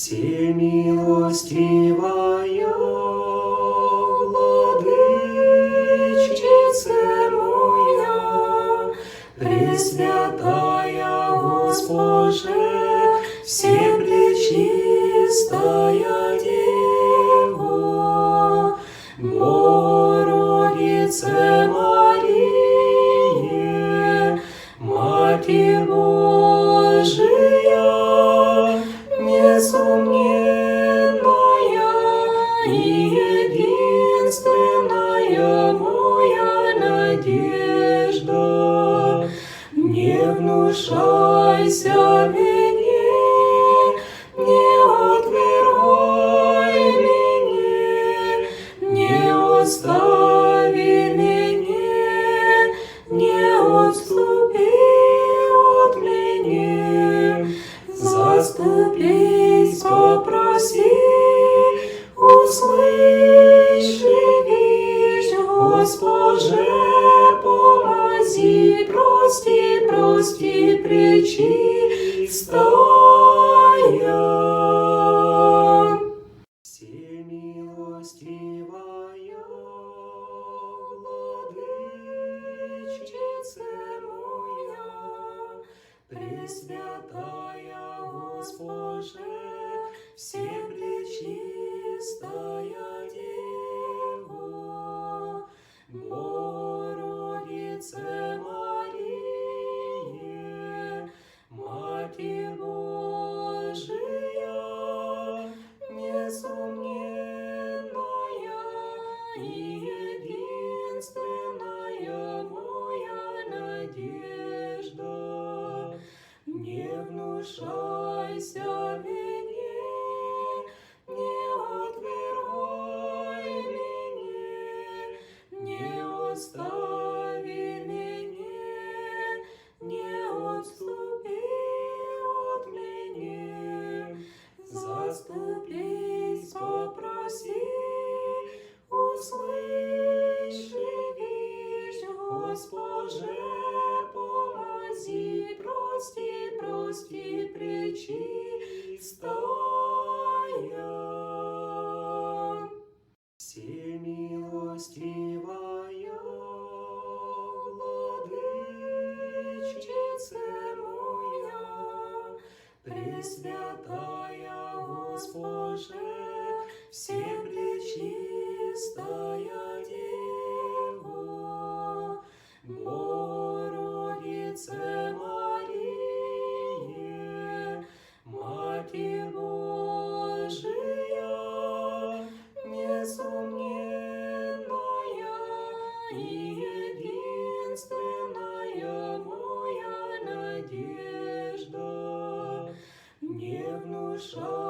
Всемилостивая Владычице моя, Пресвятая Госпоже, Всепречистая Дева, Богородице Мария, Матерь Божия, несомненная и единственная моя надежда, не внушайся мне, не отвергай меня, не остави меня, не отступи от меня. Заступись, попроси, услыши, вещь, Госпоже, помози, прости, прости, пречистая. Всемилостивая Владычице моя, Пресвятая Госпоже, Всепречистая Дева, Богородице Мария, Матерь Божия, несомненная и единственная моя надежда, не внушайся мне, не отвергай меня, не остави меня, не отступи от меня. Заступись, попроси, услыши, вещь, Госпоже, помози, прости, прости, пречистая. Всемилостивая Владычице моя, Пресвятая Госпоже, Всепречистая Дева, Богородице Мария, Матерь Божия, несомненная и единственная моя надежда, не внушай